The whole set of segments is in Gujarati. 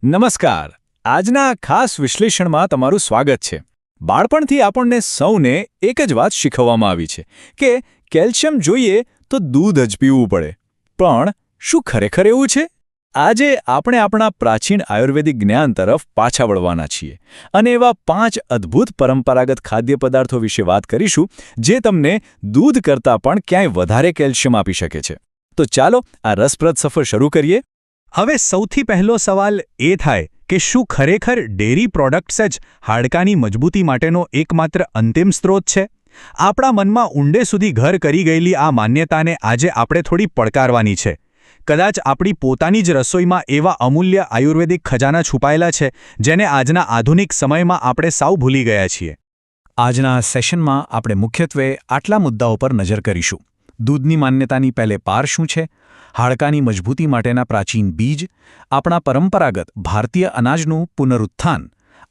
નમસ્કાર. આજના આ ખાસ વિશ્લેષણમાં તમારું સ્વાગત છે. બાળપણથી આપણને સૌને એક જ વાત શીખવવામાં આવી છે કે કેલ્શિયમ જોઈએ તો દૂધ જ પીવું પડે. પણ શું ખરેખર એવું છે? આજે આપણે આપણા પ્રાચીન આયુર્વેદિક જ્ઞાન તરફ પાછા વળવાના છીએ અને એવા 5 અદ્ભુત પરંપરાગત ખાદ્ય પદાર્થો વિશે વાત કરીશું જે તમને દૂધ કરતાં પણ ક્યાંય વધારે કેલ્શિયમ આપી શકે છે. તો ચાલો આ રસપ્રદ સફર શરૂ કરીએ. હવે સૌથી પહેલો સવાલ એ થાય કે શું ખરેખર ડેરી પ્રોડક્ટ્સ જ હાડકાની મજબૂતી માટેનો એકમાત્ર અંતિમ સ્ત્રોત છે? આપણા મનમાં ઊંડે સુધી ઘર કરી ગયેલી આ માન્યતાને આજે આપણે થોડી પડકારવાની છે. કદાચ આપણી પોતાની જ રસોઈમાં એવા અમૂલ્ય આયુર્વેદિક ખજાના છુપાયેલા છે જેને આજના આધુનિક સમયમાં આપણે સાવ ભૂલી ગયા છીએ. આજના આ સેશનમાં આપણે મુખ્યત્વે આટલા મુદ્દાઓ પર નજર કરીશું. દૂધની માન્યતાની પહેલે પાર શું છે, હાડકાની મજબૂતી માટેના પ્રાચીન બીજ, આપણા પરંપરાગત ભારતીય અનાજનું પુનરુત્થાન,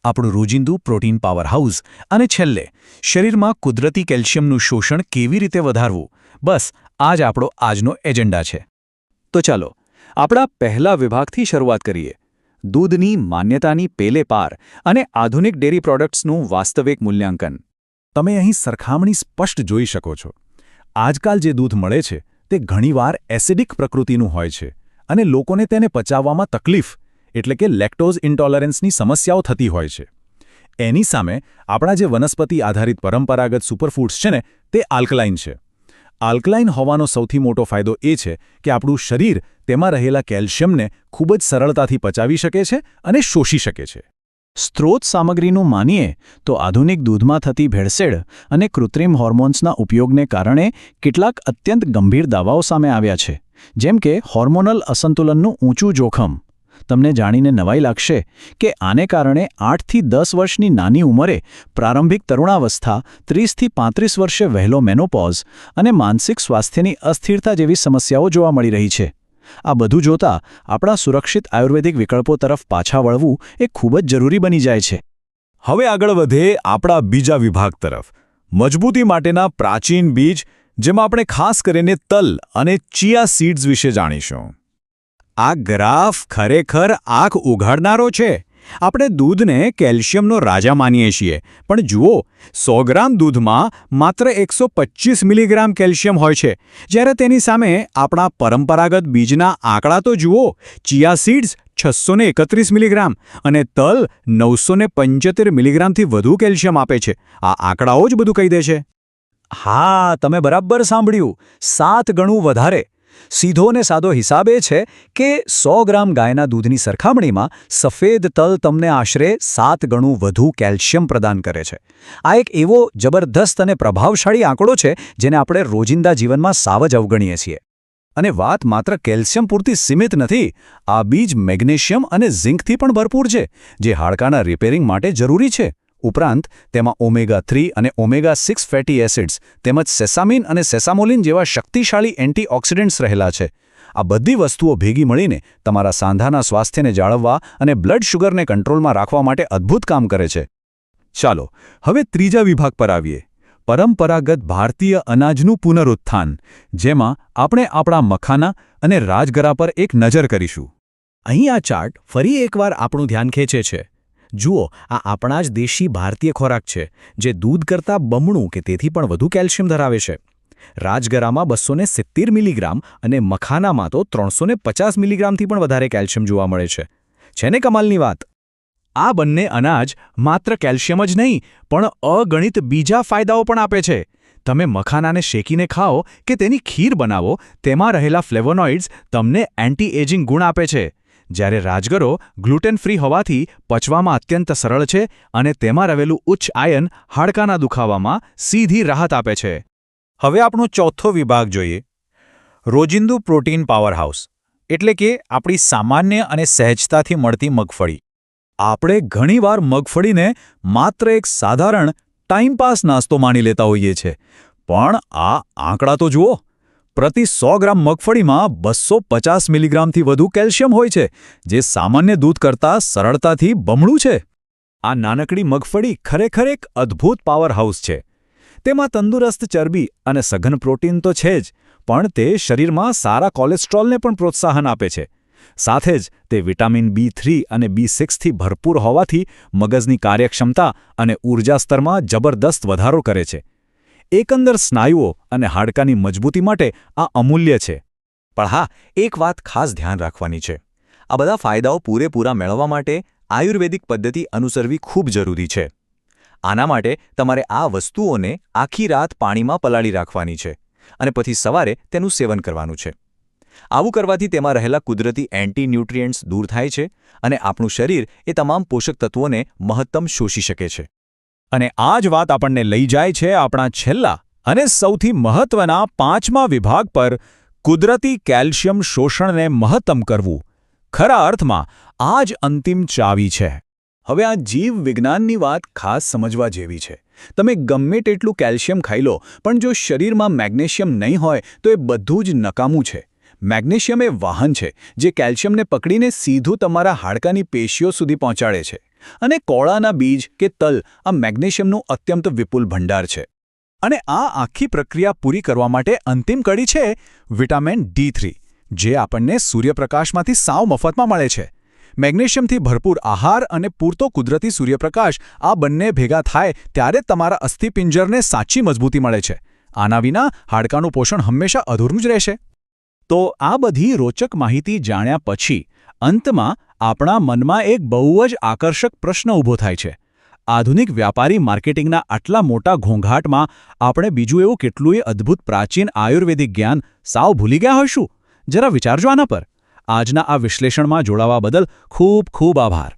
આપણું રોજિંદુ પ્રોટીન પાવરહાઉસ અને છેલ્લે શરીરમાં કુદરતી કેલ્શિયમનું શોષણ કેવી રીતે વધારવું. બસ આ જ આપણો આજનો એજન્ડા છે. તો ચાલો આપણા પહેલા વિભાગથી શરૂઆત કરીએ. દૂધની માન્યતાની પેલે પાર અને આધુનિક ડેરી પ્રોડક્ટ્સનું વાસ્તવિક મૂલ્યાંકન. તમે અહીં સરખામણી સ્પષ્ટ જોઈ શકો છો. આજકાલ જે દૂધ મળે છે તે ઘણીવાર એસિડિક પ્રકૃતિનું હોય છે અને લોકોને તેને પચાવવામાં તકલીફ એટલે કે લેક્ટોઝ ઇન્ટોલરન્સની સમસ્યાઓ થતી હોય છે. એની સામે આપણા જે વનસ્પતિ આધારિત પરંપરાગત સુપરફૂડ્સ છે ને તે આલ્કલાઇન છે. આલ્કલાઇન હોવાનો સૌથી મોટો ફાયદો એ છે કે આપણું શરીર તેમાં રહેલા કેલ્શિયમને ખૂબ જ સરળતાથી પચાવી શકે છે અને શોષી શકે છે. સ્ત્રોત સામગ્રીનું માનીએ તો આધુનિક દૂધમાં થતી ભેળસેળ અને કૃત્રિમ હોર્મોન્સના ઉપયોગને કારણે કેટલાક અત્યંત ગંભીર દાવાઓ સામે આવ્યા છે, જેમ કે હોર્મોનલ અસંતુલનનું ઊંચું જોખમ. તમને જાણીને નવાઈ લાગશે કે આને કારણે 8થી 10 વર્ષની નાની ઉંમરે પ્રારંભિક તરુણાવસ્થા, 30થી 35 વર્ષે વહેલો મેનોપોઝ અને માનસિક સ્વાસ્થ્યની અસ્થિરતા જેવી સમસ્યાઓ જોવા મળી રહી છે. આ બધું જોતા આપણા સુરક્ષિત આયુર્વેદિક વિકલ્પો તરફ પાછા વળવું એ ખૂબ જ જરૂરી બની જાય છે. હવે આગળ વધે આપણા બીજા વિભાગ તરફ, મજબૂતી માટેના પ્રાચીન બીજ, જેમાં આપણે ખાસ કરીને તલ અને ચિયા સીડ્સ વિશે જાણીશું. આ ગ્રાફ ખરેખર આંખ ઉઘાડનારો છે. આપણે દૂધને કેલ્શિયમનો રાજા માનીએ છીએ, પણ જુઓ 100 ગ્રામ દૂધમાં માત્ર 125 મિલીગ્રામ કેલ્શિયમ હોય છે, જ્યારે તેની સામે આપણા પરંપરાગત બીજના આંકડા તો જુઓ. ચિયા સીડ્સ 631 મિલીગ્રામ અને તલ 975 મિલીગ્રામથી વધુ કેલ્શિયમ આપે છે. આ આંકડાઓ જ બધું કહી દે છે. હા, તમે બરાબર સાંભળ્યું, 7 ગણું વધારે. સીધો ને સાદો હિસાબ એ છે કે 100 ગ્રામ ગાયના દૂધની સરખામણીમાં સફેદ તલ તમને આશરે 7 ગણું વધુ કેલ્શિયમ પ્રદાન કરે છે. આ એક એવો જબરદસ્ત અને પ્રભાવશાળી આંકડો છે જેને આપણે રોજિંદા જીવનમાં સાવ જ અવગણીએ છીએ. અને વાત માત્ર કેલ્શિયમ પૂરતી સીમિત નથી. આ બીજ મેગ્નેશિયમ અને ઝિંકથી પણ ભરપૂર છે, જે હાડકાના રિપેરિંગ માટે જરૂરી છે. ઉપરાંત તેમાં ઓમેગા-3 અને ઓમેગા-6 ફેટી એસિડ્સ તેમજ સેસામિન અને સેસામોલિન જેવા શક્તિશાળી એન્ટીઓક્સિડન્ટ્સ રહેલા છે. આ બધી વસ્તુઓ ભેગી મળીને તમારા સાંધાના સ્વાસ્થ્યને જાળવવા અને બ્લડ શુગરને કંટ્રોલમાં રાખવા માટે અદ્ભુત કામ કરે છે. ચાલો હવે ત્રીજા વિભાગ પર આવીએ, પરંપરાગત ભારતીય અનાજનું પુનરુત્થાન, જેમાં આપણે આપણા મખાના અને રાજગરા પર એક નજર કરીશું. અહીં આ ચાર્ટ ફરી એકવાર આપણું ધ્યાન ખેંચે છે. જુઓ, આ આપણા જ દેશી ભારતીય ખોરાક છે જે દૂધ કરતાં બમણું કે તેથી પણ વધુ કેલ્શિયમ ધરાવે છે. રાજગરામાં 270 મિલીગ્રામ અને મખાનામાં તો 350 મિલીગ્રામથી પણ વધારે કેલ્શિયમ જોવા મળે છે. છે ને કમાલની વાત? આ બંને અનાજ માત્ર કેલ્શિયમ જ નહીં પણ અગણિત બીજા ફાયદાઓ પણ આપે છે. તમે મખાનાને શેકીને ખાઓ કે તેની ખીર બનાવો, તેમાં રહેલા ફ્લેવોનોઇડ્સ તમને એન્ટી એજિંગ ગુણ આપે છે. જ્યારે રાજગરો ગ્લુટેન ફ્રી હોવાથી પચવામાં અત્યંત સરળ છે અને તેમાં રહેલું ઉચ્ચ આયન હાડકાના દુખાવામાં સીધી રાહત આપે છે. હવે આપણો ચોથો વિભાગ જોઈએ, રોજિંદુ પ્રોટીન પાવરહાઉસ, એટલે કે આપણી સામાન્ય અને સહેજતાથી મળતી મગફળી. આપણે ઘણીવાર મગફળીને માત્ર એક સાધારણ ટાઈમપાસ નાસ્તો માની લેતા હોઈએ છીએ, પણ આ આંકડા તો જુઓ. પ્રતિ 100 ગ્રામ મગફળીમાં 250 મિલીગ્રામથી વધુ કેલ્શિયમ હોય છે, જે સામાન્ય દૂધ કરતાં સરળતાથી બમણું છે. આ નાનકડી મગફળી ખરેખર એક અદ્ભુત પાવરહાઉસ છે. તેમાં તંદુરસ્ત ચરબી અને સઘન પ્રોટીન તો છે જ, પણ તે શરીરમાં સારા કોલેસ્ટ્રોલને પણ પ્રોત્સાહન આપે છે. સાથે જ તે વિટામિન B3 અને B6થી ભરપૂર હોવાથી મગજની કાર્યક્ષમતા અને ઊર્જા સ્તરમાં જબરદસ્ત વધારો કરે છે. એકંદર સ્નાયુઓ અને હાડકાની મજબૂતી માટે આ અમૂલ્ય છે. પણ હા, એક વાત ખાસ ધ્યાન રાખવાની છે. આ બધા ફાયદાઓ પૂરેપૂરા મેળવવા માટે આયુર્વેદિક પદ્ધતિ અનુસરવી ખૂબ જરૂરી છે. આના માટે તમારે આ વસ્તુઓને આખી રાત પાણીમાં પલાળી રાખવાની છે અને પછી સવારે તેનું સેવન કરવાનું છે. આવું કરવાથી તેમાં રહેલા કુદરતી એન્ટી ન્યુટ્રિયન્ટ્સ દૂર થાય છે અને આપણું શરીર એ તમામ પોષક તત્વોને મહત્તમ શોષી શકે છે. અને આ જ વાત આપણને લઈ જાય છે આપણા છેલ્લા અને સૌથી મહત્વના 5મા વિભાગ પર, કુદરતી કેલ્શિયમ શોષણને મહત્તમ કરવું. ખરા અર્થમાં આ જ અંતિમ ચાવી છે. હવે આ જીવ વિજ્ઞાનની વાત ખાસ સમજવા જેવી છે. તમે ગમે તેટલું કેલ્શિયમ ખાઈ લો, પણ જો શરીરમાં મેગ્નેશિયમ નહીં હોય તો એ બધું જ નકામું છે. મેગ્નેશિયમ એ વાહન છે જે કેલ્શિયમને પકડીને સીધું તમારા હાડકાની પેશીઓ સુધી પહોંચાડે છે. અને કોળાના બીજ કે તલ આ મેગ્નેશિયમનું અત્યંત વિપુલ ભંડાર છે. અને આ આખી પ્રક્રિયા પૂરી કરવા માટે અંતિમ કડી છે વિટામિન D3, જે આપણને સૂર્યપ્રકાશમાંથી સાવ મફતમાં મળે છે. મેગ્નેશિયમથી ભરપૂર આહાર અને પૂરતો કુદરતી સૂર્યપ્રકાશ આ બંને ભેગા થાય ત્યારે તમારા અસ્થિપિંજરને સાચી મજબૂતી મળે છે. આના વિના હાડકાનું પોષણ હંમેશા અધૂરું જ રહેશે. તો આ બધી રોચક માહિતી જાણ્યા પછી અંતમાં આપણા મનમાં એક બહુ જ આકર્ષક પ્રશ્ન ઊભો થાય છે. આધુનિક વ્યાપારી માર્કેટિંગના આટલા મોટા ઘોંઘાટમાં આપણે બીજું એવું કેટલુંય અદ્ભુત પ્રાચીન આયુર્વેદિક જ્ઞાન સાવ ભૂલી ગયા હોઈશું? જરા વિચારજો આના પર. આજના આ વિશ્લેષણમાં જોડાવા બદલ ખૂબ ખૂબ આભાર.